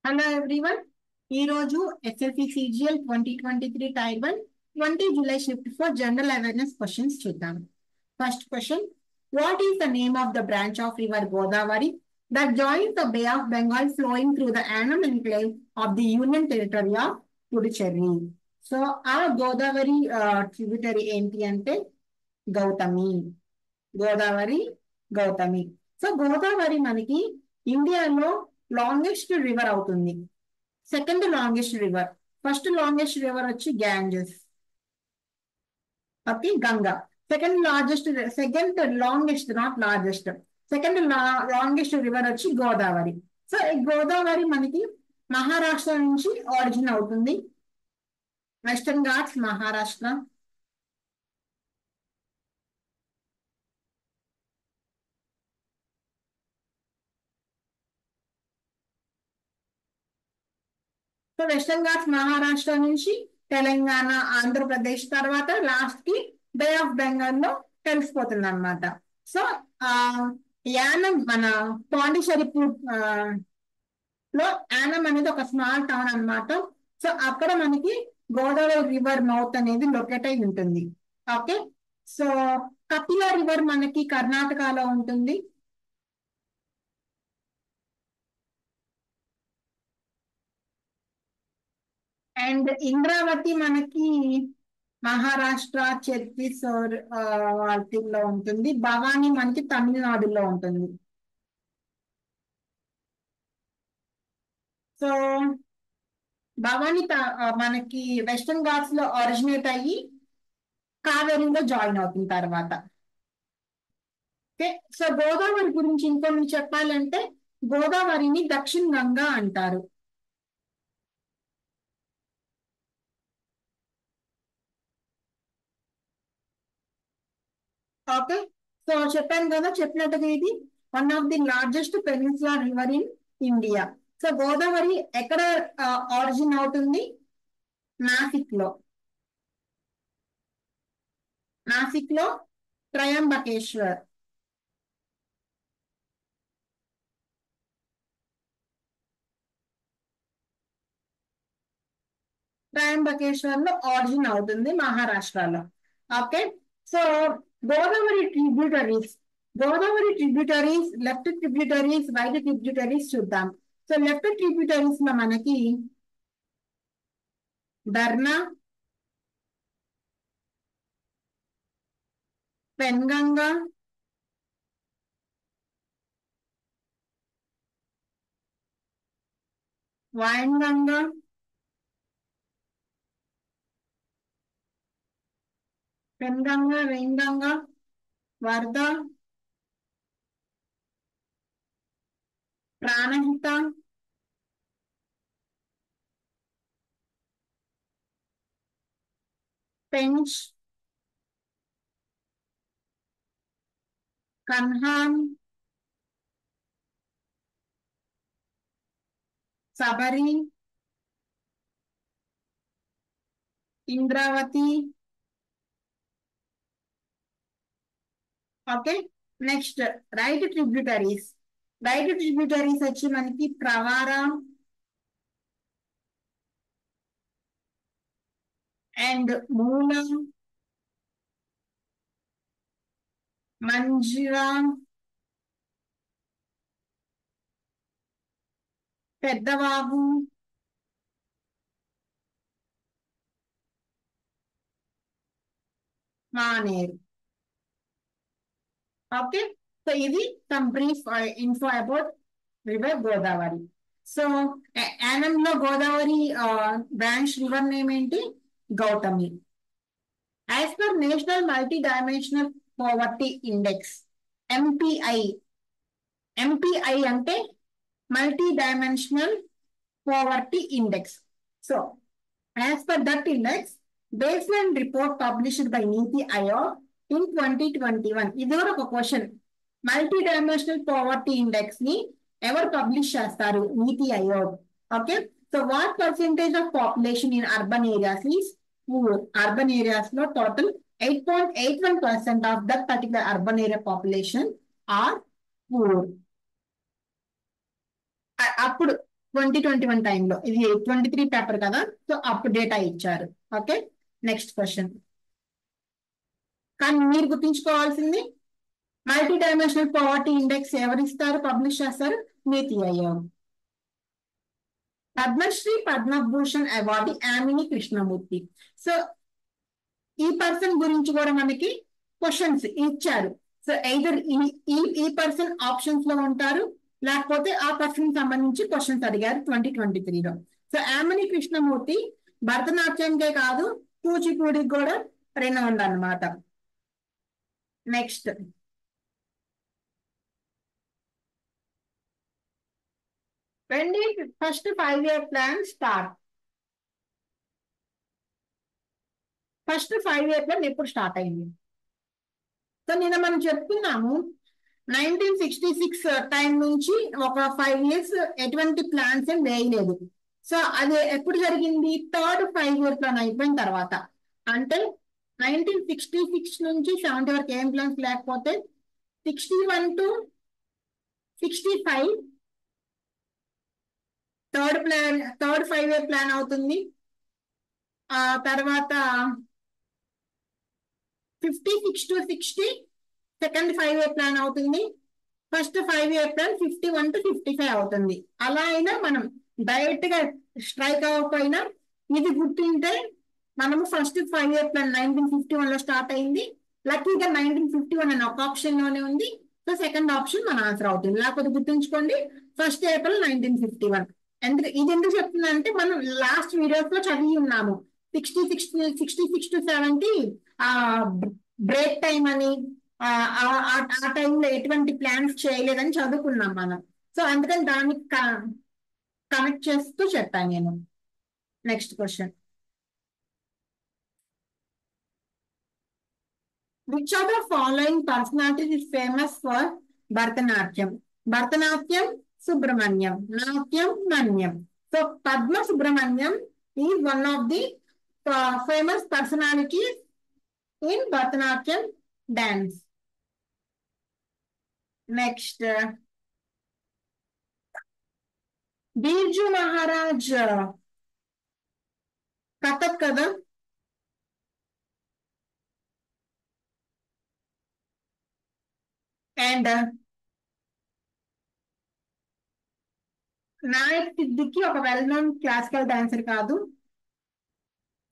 Hello everyone. ఈ రోజు SSC CGL 2023 tier 1 20 July shift for general awareness questions చూద్దాం. First question, what is the name of the branch of river Godavari that joins the bay of Bengal flowing through the Yanam enclave of the union territory of Puducherry? So ఆ Godavari tributary ఏంటి అంటే Gautami. Godavari, Gautami. So Godavari మనకి ఇండియాలో longest river అవుతుంది. Second longest river. First longest river వచ్చి Ganges, okay, Ganga. Second longest, not largest, second longest river వచ్చి Godavari. So ఈ గోదావరి మనకి మహారాష్ట్ర నుంచి ఆరిజిన్ అవుతుంది. Western Ghats, Maharashtra. So western Ghats Maharashtra నుంచి తెలంగాణ, ఆంధ్రప్రదేశ్, తర్వాత లాస్ట్ కి బే ఆఫ్ బెంగాల్ లో కలిసిపోతుంది అనమాట. సో ఆ యానం మన పాండిచేరి లో యానం అనేది ఒక స్మాల్ టౌన్ అన్నమాట. సో అక్కడ మనకి గోదావరి రివర్ మౌత్ అనేది లొకేట్ అయి ఉంటుంది. ఓకే. సో కపిల రివర్ మనకి కర్ణాటకలో ఉంటుంది. అండ్ ఇంద్రావతి మనకి మహారాష్ట్ర, ఛత్తీస్గఢ్ వాటిల్లో ఉంటుంది. భవానీ మనకి తమిళనాడులో ఉంటుంది. సో భవానీ మనకి వెస్టర్న్ ఘాట్స్ లో ఆరిజినేట్ అయ్యి కావేరీలో జాయిన్ అవుతుంది తర్వాత. ఓకే. సో గోదావరి గురించి ఇంకొన్ని చెప్పాలంటే గోదావరిని దక్షిణ గంగా అంటారు. ఓకే. సో చెప్పాను కదా, చెప్పినట్టుగా ఇది one of the largest peninsular river in India. So Godavari ఎక్కడ ఆరిజిన్ అవుతుంది? నాసిక్ లో. నాసిక్ లో త్రయంబకేశ్వర్. త్రయంబకేశ్వర్ లో ఆరిజిన్ అవుతుంది మహారాష్ట్రలో. Okay. So Godavari tributaries, left tributaries, right tributaries చూద్దాం. సో లెఫ్ట్ ట్రిబ్యూటరీస్ లో మనకి Dharna, Penganga, Wainganga, Penganga, Wainganga, Wardha, Pranahita, Pench, Kanhan, Sabari, Indravati. Okay. Next right tributaries. వచ్చి మనకి Pravara and Mula, Manjira, Peddavagu, Maneru. Okay. So ఇది some brief info about river Godavari. So యానంలో గోదావరి బ్రాంచ్ రివర్ నేమ్ ఏంటి? Gautami. As per national multi dimensional poverty index, MPI. MPI అంటే multi dimensional poverty index. So as per that index, baseline report published by NITI Aayog in 2021. ఇది కూడా ఒక question. Multi dimensional poverty index ని ఎవరు publish చేస్తారు? NITI Aayog. Okay. So what percentage of population in urban areas is poor? Urban areas లో total 8.81% of that particular urban area population are poor. అప్పుడు 2021 టైంలో, ఇది 23 పేపర్ కదా, సో అప్పుడు డేటా ఇచ్చారు. Okay, next question. కానీ మీరు గుర్తుంచుకోవాల్సింది, మల్టీ డైమెన్షనల్ పవర్టీ ఇండెక్స్ ఎవరు ఇస్తారు, పబ్లిష్ చేస్తారు? నీతి ఆయోగ్. పద్మశ్రీ పద్మభూషణ్ అవార్డు యామిని కృష్ణమూర్తి. సో ఈ పర్సన్ గురించి కూడా మనకి క్వశ్చన్స్ ఇచ్చారు. సో ఎయిదర్ ఈ పర్సన్ ఆప్షన్స్ లో ఉంటారు, లేకపోతే ఆ పర్సన్ సంబంధించి క్వశ్చన్స్ అడిగారు 2023లో. సో యామిని కృష్ణమూర్తి భరతనాట్యంకే కాదు, కూచిపూడికి కూడా రెనౌండ్ అన్నమాట. Next, when did first 5-year plan start? First 5-year plan ఎప్పుడు స్టార్ట్ అయింది? సో నిన్న మనం చెప్తున్నాము 1966 టైం నుంచి ఒక 5 years ఎటువంటి ప్లాన్స్ ఏం వేయలేదు. సో అది ఎప్పుడు జరిగింది? థర్డ్ 5-year ప్లాన్ అయిపోయిన తర్వాత. అంటే 1966 నుంచి 70 వరకు ఏం ప్లాన్స్ లేకపోతే 61 to 65 థర్డ్ 5-year ప్లాన్ అవుతుంది. ఆ తర్వాత 56 to 60 సెకండ్ 5-year ప్లాన్ అవుతుంది. ఫస్ట్ 5-year ప్లాన్ 51 to 55 అవుతుంది. అలా అయినా మనం డైరెక్ట్ గా స్ట్రైక్ అవ్వకపోయినా ఇది గుర్తుంటే మనము ఫస్ట్ 5-year ప్లాన్ 1951 లో స్టార్ట్ అయింది. లక్కీగా 1951 అని ఒక ఆప్షన్ లోనే ఉంది. సో సెకండ్ ఆప్షన్ మన ఆన్సర్ అవుతుంది. లేకపోతే గుర్తుంచుకోండి, ఫస్ట్ ఏప్రిల్ 1951. ఇది ఎందుకు చెప్తున్నా అంటే, మనం లాస్ట్ వీడియోస్ లో చదివి ఉన్నాము 66 to 70 బ్రేక్ టైం అని, ఆ టైంలో ఎటువంటి ప్లాన్స్ చేయలేదని చదువుకున్నాం మనం. సో అందుకని దాన్ని కనెక్ట్ చేస్తూ చెప్పాను నేను. Next question, which of the following personalities is famous for Bharatanatyam? Bharatanatyam Subrahmanyam, నాట్యం మన్యం. So Padma Subrahmanyam is one of the famous personalities in Bharatanatyam dance. Next, Birju Maharaj Kathak kada, and Nayak Siddiqui ఒక వెల్ నోన్ క్లాసికల్ డాన్సర్ కాదు.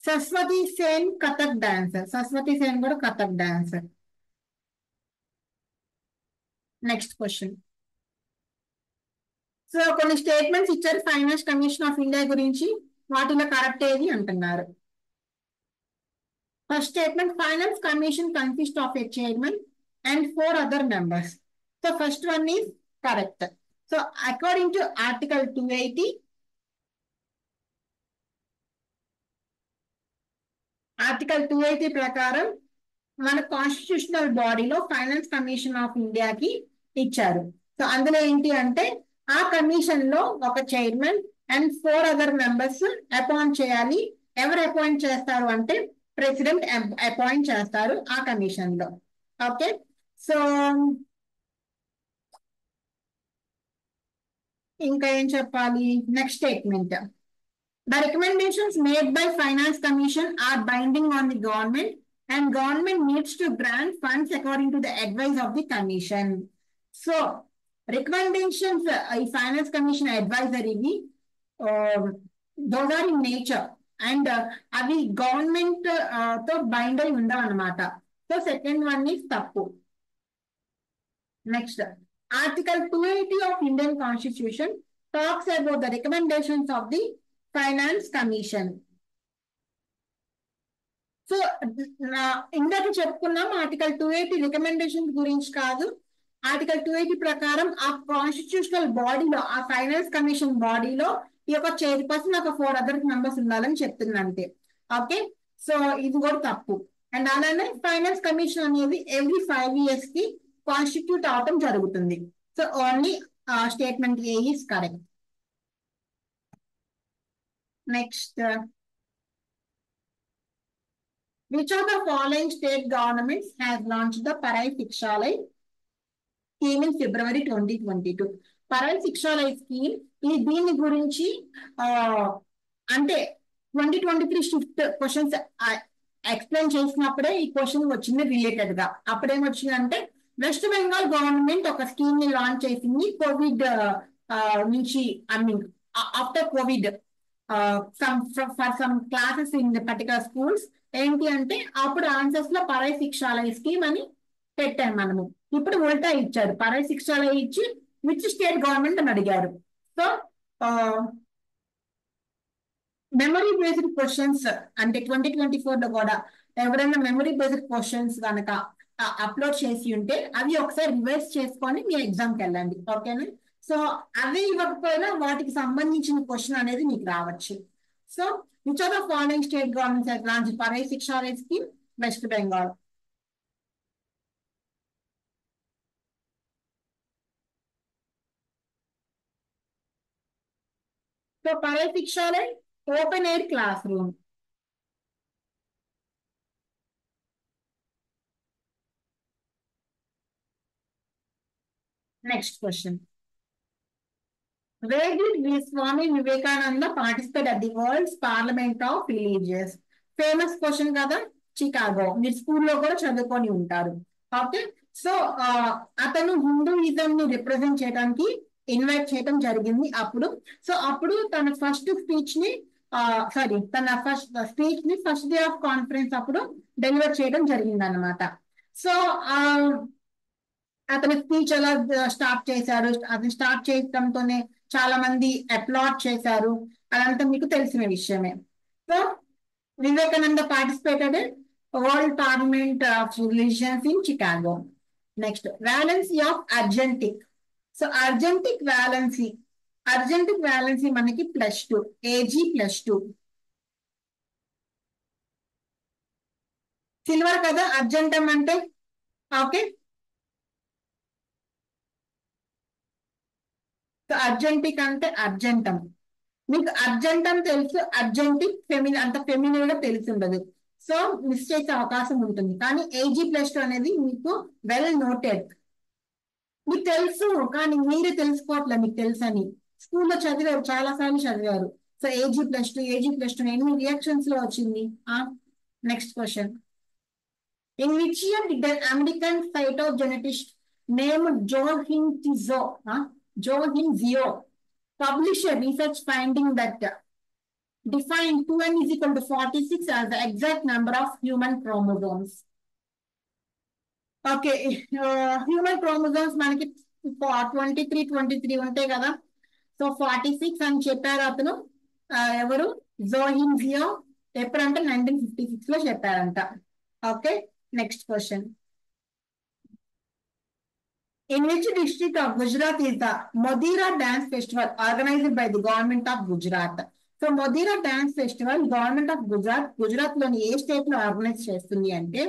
Saraswati Sen Kathak dancer, Saraswati Sen కూడా Kathak dancer. Next question. So కొన్ని statements ఇచ్చారు finance commission of India గురించి, వాటిలో correct ఏది అంటున్నారు. First statement, finance commission consist of A chairman and 4 other members. So first one is correct. So according to Article 280, ప్రకారం మన constitutional బాడీలో finance commission of ఇండియాకి ఇచ్చారు. సో అందులో ఏంటి అంటే, ఆ కమిషన్ లో ఒక chairman and 4 other members appoint చేయాలి. ఎవరు అపాయింట్ చేస్తారు అంటే, ప్రెసిడెంట్ అపాయింట్ చేస్తారు ఆ కమిషన్ లో. ఓకే, సో ఇంకా ఏం చెప్పాలి? Next statement, the recommendations made by Finance Commission are binding on the government and government needs to grant funds according to the advice of the commission. So recommendations Finance Commission advisory those are in nature and avi government to bind ayi unda anamata. So second one is tappu. Next, Article 280 of Indian Constitution talks about the recommendations of the finance commission. So ఇందాక చెప్పుకున్నాం article 280 recommendation గురించి కాదు. Article 280 ప్రకారం ఆ constitutional బాడీలో, ఆ finance commission బాడీలో ఈ యొక్క చైర్పర్సన్, ఒక 4 other members ఉండాలని చెప్తుంది అంతే. ఓకే, సో ఇది కూడా తప్పు. అండ్ అలానే ఫైనాన్స్ కమిషన్ అనేది ఎవ్రీ 5 years కి కాన్స్టిట్యూట్ అవటం జరుగుతుంది. So only statement A is correct. Next, which of the following state governments has launched the Parai Shikshalay scheme in February 2022? పరాయి శిక్షాలయ స్కీమ్ ఈ దీని గురించి ఆ అంటే 2023 షిఫ్ట్ క్వశ్చన్స్ ఎక్స్ప్లెయిన్ చేసినప్పుడే ఈ క్వశ్చన్ వచ్చింది రిలేటెడ్ గా. అప్పుడేమొచ్చిందంటే వెస్ట్ బెంగాల్ గవర్నమెంట్ ఒక స్కీమ్ ని లాంచ్ చేసింది కోవిడ్ నుంచి, I mean after Covid for some classes in particular schools. ఏంటి అంటే అప్పుడు ఆన్సర్స్ లో పరాయి శిక్షాలయ స్కీమ్ అని పెట్టాం మనము. ఇప్పుడు ఉల్టా ఇచ్చారు, పరాయి శిక్షాలయ ఇచ్చి విచ్ స్టేట్ గవర్నమెంట్ అని అడిగారు. సో మెమరీ బేస్డ్ క్వశ్చన్స్ అంటే 2024 లో కూడా ఎవరైనా మెమరీ బేస్డ్ క్వశ్చన్స్ కనుక అప్లోడ్ చేసి ఉంటే అవి ఒకసారి రివైజ్ చేసుకొని మీ ఎగ్జామ్కి వెళ్ళండి, ఓకేనా. సో అవి ఇవ్వకపోయినా వాటికి సంబంధించిన క్వశ్చన్ అనేది మీకు రావచ్చు. So which are the following state governments has launched Paray Shikshalaya scheme? West Bengal. So Paray Shikshalaya open air classroom. Next question. Where did Swami Vivekananda participate at the World's Parliament of Religions? Famous question కదా, Chicago. మీరు స్కూల్లో కూడా చదువుకొని ఉంటారు, okay. So అతను Hinduism ని represent చేయడానికి invite చేయడం జరిగింది అప్పుడు. సో అప్పుడు తన ఫస్ట్ స్పీచ్ ని ఫస్ట్ డే ఆఫ్ కాన్ఫరెన్స్ అప్పుడు డెలివర్ చేయడం జరిగింది అనమాట. సో అతని స్పీచ్ ఎలా స్టార్ట్ చేశారు, అది స్టార్ట్ చేయడంతోనే చాలా మంది అప్లాడ్ చేశారు, అదంతా మీకు తెలిసిన విషయమే. So Vivekananda participated world parliament of religions in Chicago. Next, valency of argentic. So argentic valency మనకి +2, ఏజీ +2. సిల్వర్ కదా అర్జెంటం అంటే, ఓకే. అర్జెంటిక్ అంటే అర్జెంటం. మీకు అర్జెంటం తెలుసు, అర్జెంటిక్ అంత ఫెమినిన్ గా తెలిసి ఉండదు. సో మిస్ చేసే అవకాశం ఉంటుంది. కానీ ఏజీ +2 అనేది మీకు వెల్ నోటెడ్. మీకు తెలుసు కానీ మీరే తెలుసుకోవట్లేదు మీకు తెలుసు అని. స్కూల్లో చదివారు, చాలా సార్లు చదివారు. సో ఏజీ+2 ఎన్ని రియాక్షన్స్ లో వచ్చింది. Next question. In which year did the American cytogeneticist named Joachim Zio publish a research finding that defined 2n is equal to 46 as the exact number of human chromosomes? Okay, human chromosomes మనకి 23 ఉంటాయి కదా. So 46 అని చెప్పారు అతను. ఎవరు? జోహిమ్ జియో. ఎప్పుడంటే 1956 లో చెప్పారంట, okay. Next question. In which district of Gujarat is the Modira Dance Festival organized by the government of Gujarat? So Modhera dance festival government of Gujarat లోని ఏ స్టేట్ లో ఆర్గనైజ్ చేస్తుంది అంటే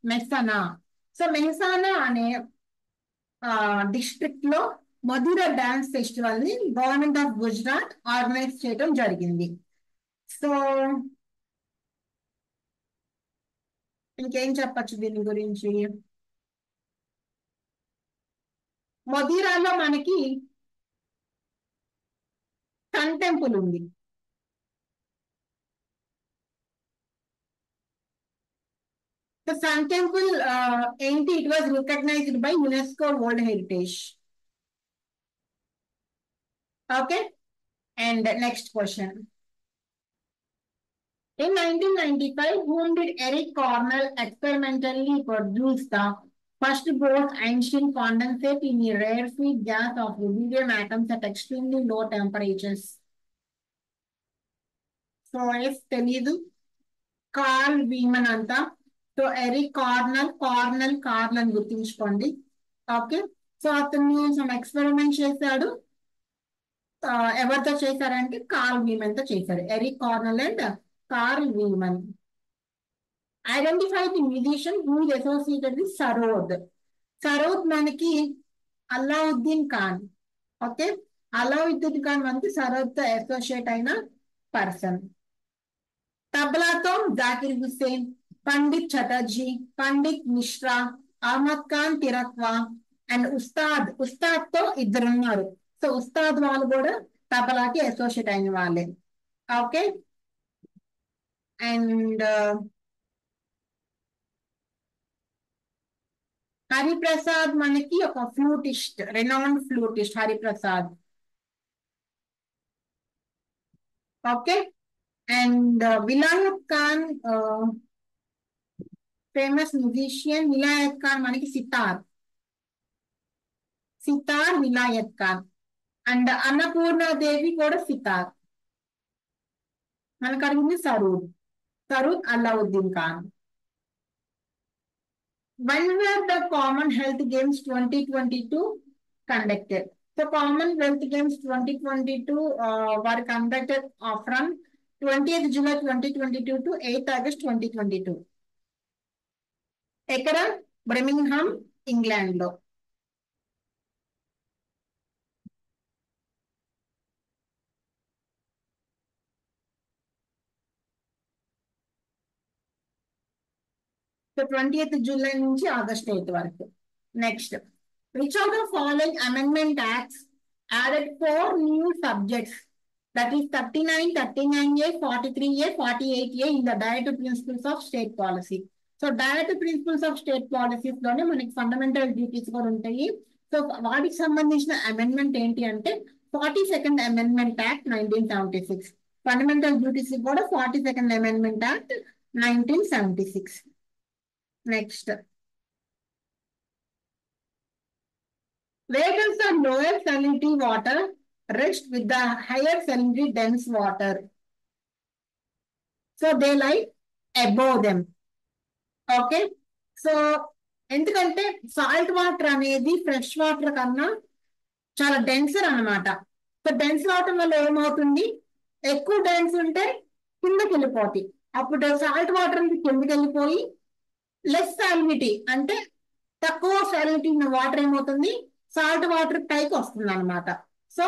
మెహసానా. సో మెహసానా అనే డిస్ట్రిక్ట్ లో మొదీరా డాన్స్ ఫెస్టివల్ ని గవర్నమెంట్ ఆఫ్ గుజరాత్ ఆర్గనైజ్ చేయడం జరిగింది. సో ఇంకేం చెప్పచ్చు దీని గురించి. మొదీరాలో మనకి సన్ టెంపుల్ ఉంది. సో సన్ టెంపుల్ ఏంటి, it was recognized by UNESCO world heritage, okay. And next question. In 1995, whom did Eric Cornell experimentally produce the first Bose-Einstein condensate in a rarefied gas of rubidium atoms at extremely low temperatures? So, తెలీదు. Carl Wieman అంట. So Eric Cornell అని గుర్తుంచుకోండి, okay. So అతను some experiment చేశాడు. ఎవరితో చేశారంటే Carl Wieman తో చేశారు. Eric Cornell and Carl Wieman. Identify the musician who is associated with sarod. Sarod మనకి అల్లావుద్దీన్ ఖాన్, ఓకే. అల్లావుద్దీన్ ఖాన్ మనకి సరోద్ తో అసోసియేట్ అయిన పర్సన్. తబలాతో జాకిర్ హుస్సేన్, పండిత్ చటర్జీ, పండిత్ మిశ్రా, అహ్మద్ ఖాన్ తిరక్వా అండ్ ఉస్తాద్ తో ఇద్దరున్నారు. సో ఉస్తాద్ వాళ్ళు కూడా తబలాకి అసోసియేట్ అయిన వాళ్ళే. ఓకే. అండ్ హరిప్రసాద్ మనకి ఒక flutist, renowned flutist Hariprasad. Okay. And Vilayat Khan, famous musician Vilayat Khan మనకి సితార్, సితార్ విలాయత్ ఖాన్. అండ్ అన్నపూర్ణ దేవి కూడా సితార్. మనకు అడిగింది Saroor, Saroor Alauddin Khan. When were the Commonwealth Games 2022 conducted? So Commonwealth Games 2022 were conducted from 20th July 2022 to 8th August 2022. ఎక్కడ? బ్రమింగ్హామ్, ఇంగ్లాండ్ లో. సో 20th July నుంచి August 8th వరకు. Next, which of the following amendment acts added 4 new subjects, that is 39, 39A, 43A, 48A in the Directive Principles of State Policy? So Directive Principles of State Policies లోనే మనకి fundamental duties కూడా ఉంటాయి. So వాటికి సంబంధించిన amendment ఏంటి అంటే 42nd Amendment Act 1976. Fundamental duties కూడా 42nd Amendment Act 1976. Next, where does the lower salinity water rest with the higher salinity dense water? So they lie above them. Okay. So ఎందుకంటే salt water అనేది fresh water కన్నా చాలా denser అన్నమాట. So dense water వల్ల ఏమవుతుంది, ఎక్కువ dense ఉంటే కిందకి వెళ్ళిపోతాయి. అప్పుడు సాల్ట్ వాటర్ కిందకి వెళ్ళిపోయి లెస్ సాలినిటీ అంటే తక్కువ సాలినిటీ ఉన్న వాటర్ ఏమవుతుంది, సాల్ట్ వాటర్ పైకి వస్తుంది అనమాట. సో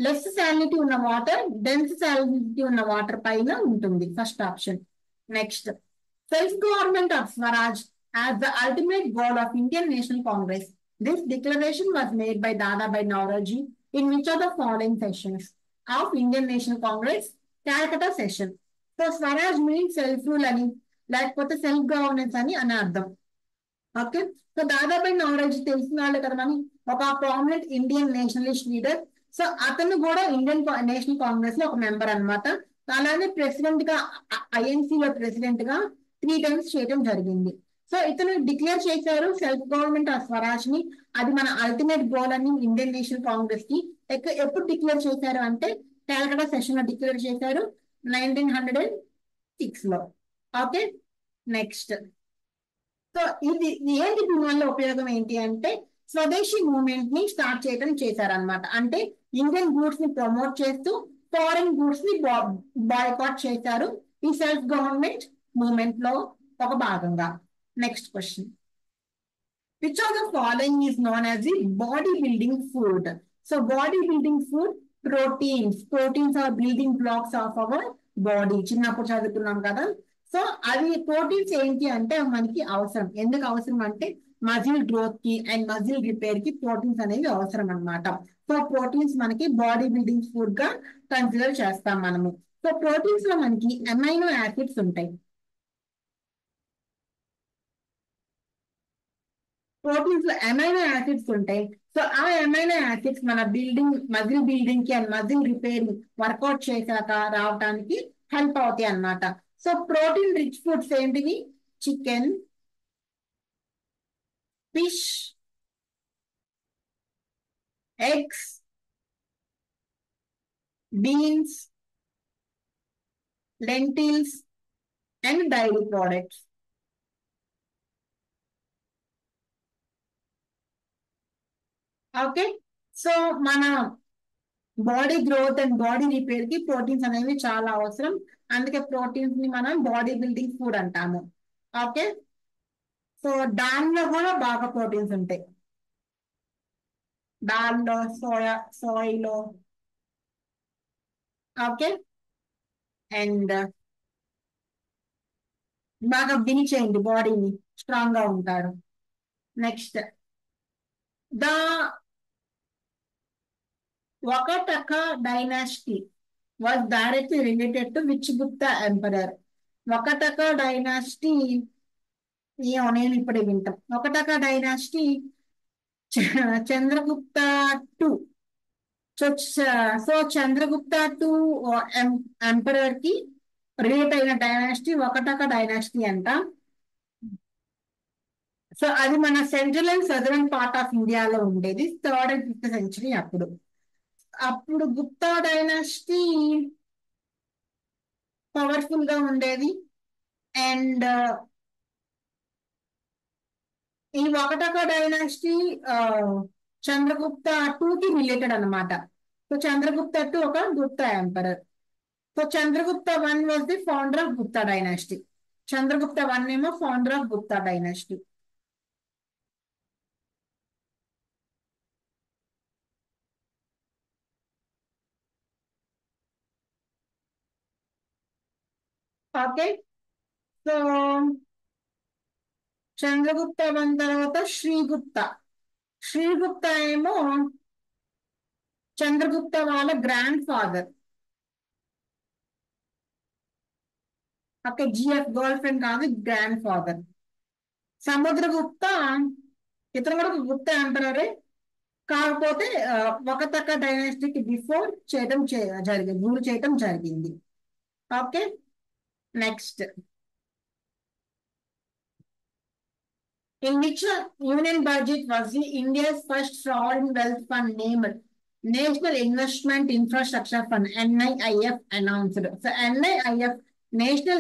లెస్ సాలినిటీ ఉన్న వాటర్ డెన్స్ సాలినిటీ ఉన్న వాటర్ పైన ఉంటుంది. First option. Next, self government of Swaraj as the ultimate goal of Indian National Congress. This declaration was made by Dadabhai Naoroji in which of the following sessions of Indian National Congress? Calcutta session. So Swaraj means self-rule అని, లేకపోతే self governance అని అర్థం. Okay. So దాదాపు knowledge తెలిసిన వాళ్ళు కదా మనం, ఒక prominent Indian Nationalist leader. So అతను కూడా ఇండియన్ నేషనల్ కాంగ్రెస్ లో ఒక మెంబర్ అనమాట. అలానే ప్రెసిడెంట్ గా, ఐఎన్సీ లో ప్రెసిడెంట్ గా 3 times చేయడం జరిగింది. సో ఇతను డిక్లేర్ చేశారు సెల్ఫ్ గవర్నమెంట్ ఆఫ్ స్వరాజ్ ని. అది మన అల్టిమేట్ గోల్ అని ఇండియన్ నేషనల్ కాంగ్రెస్ కి. ఎప్పుడు డిక్లేర్ చేశారు అంటే కాల్కటా సెషన్ లో డిక్లేర్ చేశారు 1906 లో. ఓకే. నెక్స్ట్, సో ఇది ఏంటి, దీని వల్ల ఉపయోగం ఏంటి అంటే స్వదేశీ మూవ్మెంట్ ని స్టార్ట్ చేయడం చేశారనమాట. అంటే ఇండియన్ గూడ్స్ ని ప్రమోట్ చేస్తూ ఫారిన్ గూడ్స్ ని బాయ్కాట్ చేశారు ఈ సెల్ఫ్ గవర్నమెంట్ మూవ్మెంట్ లో ఒక భాగంగా. Next question, which of the following is known as the body building food? So body building food proteins. Proteins are building blocks of our body. చిన్నప్పుడు చదువుకున్నాం కదా. So అది ప్రోటీన్స్ ఏంటి అంటే మనకి అవసరం. ఎందుకు అవసరం అంటే మజిల్ గ్రోత్ కి అండ్ మజిల్ రిపేర్ కి ప్రోటీన్స్ అనేవి అవసరం అనమాట. సో ప్రోటీన్స్ మనకి బాడీ బిల్డింగ్ ఫుడ్ గా కన్సిడర్ చేస్తాం మనము. సో ప్రోటీన్స్ లో మనకి అమైనో యాసిడ్స్ ఉంటాయి. ప్రోటీన్స్ లో అమైనో యాసిడ్స్ ఉంటాయి. సో ఆ అమైనో యాసిడ్స్ మన మజిల్ బిల్డింగ్ కి అండ్ మజిల్ రిపేర్ వర్కౌట్ చేశాక రావడానికి హెల్ప్ అవుతాయి అన్నమాట. సో ప్రోటీన్ రిచ్ ఫుడ్స్ ఏంటివి? Chicken, fish, eggs, beans, lentils and dairy products. Okay. So మన body growth and body repair కి ప్రోటీన్స్ అనేవి చాలా అవసరం. అందుకే ప్రోటీన్స్ ని మనం బాడీ బిల్డింగ్ ఫుడ్ అంటాము. ఓకే. సో దానిలో కూడా బాగా ప్రోటీన్స్ ఉంటాయి. దాల్లో, సోయలో. ఓకే. అండ్ బాగా బిల్ చేయండి, బాడీని స్ట్రాంగ్ గా ఉంటారు. Next, the Vakataka dynasty was directly related to which Gupta emperor? Vakataka dynasty నేను ఇప్పుడే వింటాం. Vakataka dynasty Chandragupta two. So Chandragupta two emperor కి రిలేట్ అయిన డైనాసిటీ ఒకటక డైనాసిటీ అంట. సో అది మన central and southern part of ఇండియాలో ఉండేది 3rd and 5th century. అప్పుడు గుప్తా డైనాసిటీ పవర్ఫుల్ గా ఉండేది. అండ్ ఈ ఒకటక డైనాసిటీ చంద్రగుప్త టూ కి రిలేటెడ్ అనమాట. సో చంద్రగుప్త టూ ఒక Gupta emperor. So Chandragupta one was the founder of Gupta dynasty. Chandragupta one ఏమో founder of Gupta dynasty. Okay. So Chandragupta one తర్వాత శ్రీగుప్త. శ్రీగుప్త ఏమో చంద్రగుప్త వాళ్ళ grand father. Okay, GF girl friend కాదు, గ్రాండ్ ఫాదర్. సముద్రగుప్త ఇతను కూడా ఒక గుప్త ఎంపరరే, కాకపోతే ఒకతక్క డైనాసిటీకి బిఫోర్ జరిగింది, రూల్ చేయటం జరిగింది. Okay, next. In which union budget was the India's first sovereign wealth fund named National Investment Infrastructure Fund, NIIF, announced? So NIIF, National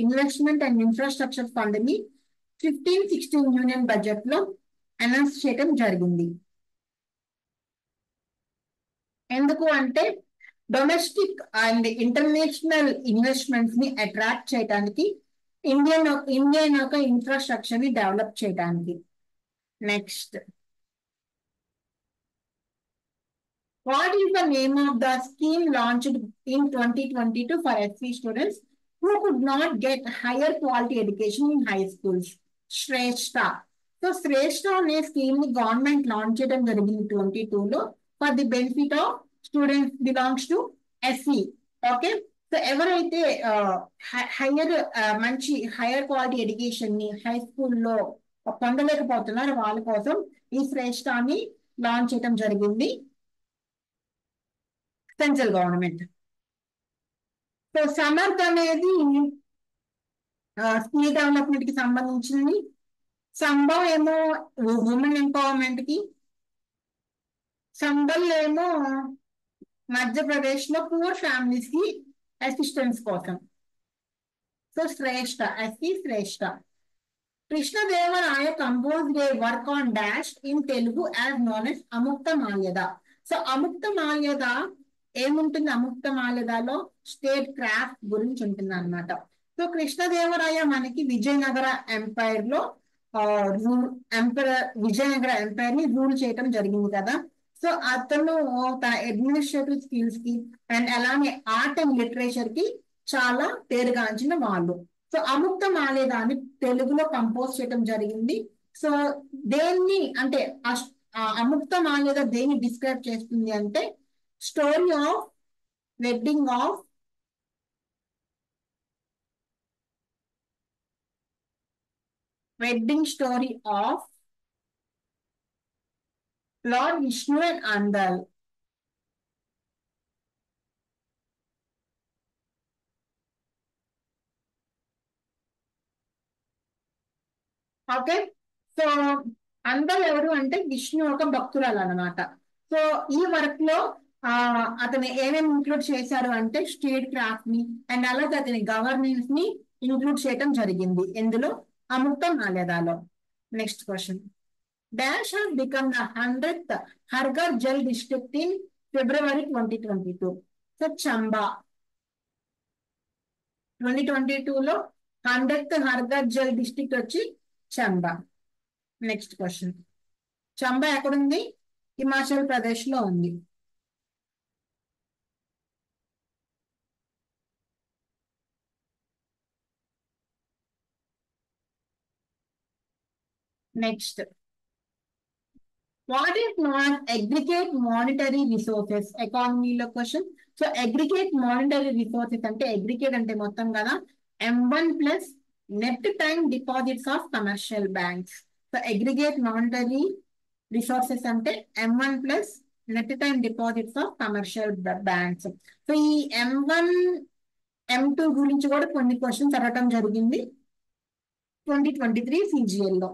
Investment and Infrastructure Fund ని 15-16 union budget లో announce చేయడం జరిగింది. ఎందుకు అంటే domestic and international investments ని attract చేయడానికి, Indian యొక్క infrastructure ని డెవలప్ చేయడానికి. Next, what is the name of the scheme launched in 2022 for SC students who could not get higher quality education in high schools? Shrestha. So Shrestha అనే scheme ని government launch చేయడం జరిగింది 22 లో for the benefit of students belongs to SC. Okay, so ఎవరైతే మంచి hire quality education ని high స్కూల్లో పొందలేకపోతున్నారో వాళ్ళ కోసం ఈ శ్రేష్ఠాన్ని లాంచ్ చేయడం జరిగింది సెంట్రల్ గవర్నమెంట్. సో సమర్థ్ అనేది స్కిల్ డెవలప్మెంట్ కి సంబంధించింది. సంభవ్ ఏమో ఉమెన్ ఎంపవర్మెంట్ కి. సంబల్ ఏమో మధ్యప్రదేశ్ లో పూర్ ఫ్యామిలీస్ కి అసిస్టెన్స్ కోసం. So Shreshtha, SC Shreshtha. Krishnadevaraja composed a work on dash in Telugu as known as Amukta Malyada. So Amukta Malyada ఏముంటుంది? అముక్త మాల్యదలో స్టేట్ క్రాఫ్ట్ గురించి ఉంటుంది అనమాట. సో కృష్ణదేవరాయ మనకి విజయనగర ఎంపైర్ లో విజయనగర ఎంపైర్ ని రూల్ చేయటం జరిగింది కదా. సో అతను తన అడ్మినిస్ట్రేటివ్ స్కిల్స్ కి అండ్ అలానే ఆర్ట్ అండ్ లిటరేచర్ కి చాలా పేరుగాంచిన వాళ్ళు. సో అముక్త మాల్యదాన్ని తెలుగులో కంపోజ్ చేయడం జరిగింది. సో దేన్ని అంటే అముక్త మాల్యద దేన్ని డిస్క్రైబ్ చేస్తుంది అంటే story of wedding of story of lord Vishnu and Andala. Okay, so అందరు ఎవరు అంటే విష్ణు ఒక భక్తురాలు అనమాట. సో ఈ వర్క్ లో అతను ఏమేమి ఇంక్లూడ్ చేశారు అంటే స్టేట్ క్రాఫ్ట్ ని అండ్ అలాగే అతని గవర్నెన్స్ ని ఇంక్లూడ్ చేయడం జరిగింది ఇందులో అముక్త మాల్యదాలో. Next question. Dash has become the 100th హర్ఘర్ Jal district in February 2022. So Chamba 2022 లో 100th హర్ఘర్ జల్ డిస్ట్రిక్ట్ వచ్చి చంబా. Next question. చంబా ఎక్కడుంది? హిమాచల్ ప్రదేశ్ లో ఉంది. Next, What is known as aggregate monetary resources? ఎకానమీలో question. So aggregate monetary resources అంటే అగ్రిగేట్ అంటే మొత్తం కదా, M1 plus net time deposits of commercial banks. So aggregate monetary resources అంటే M1 plus net time deposits of commercial banks. So ఈ M1 M2 గురించి కూడా కొన్ని క్వశ్చన్స్ అడగటం జరిగింది 2023 CGL లో.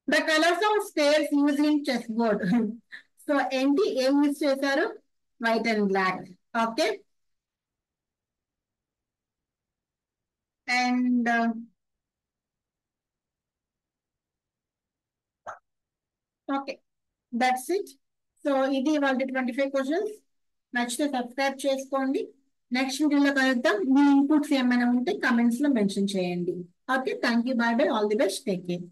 The colors of stairs used in chessboard. So ఏంటి ఏం యూజ్ చేశారు? White and black. Okay. And okay, that's it. So ఇది వాళ్ళ 25 క్వశ్చన్స్. నచ్చితే సబ్స్క్రైబ్ చేసుకోండి. నెక్స్ట్ వీడియోలో కలుద్దాం. మీ ఇన్పుట్స్ ఏమైనా ఉంటే కమెంట్స్ లో మెన్షన్ చేయండి. Okay, thank you, by by, all the best, take care.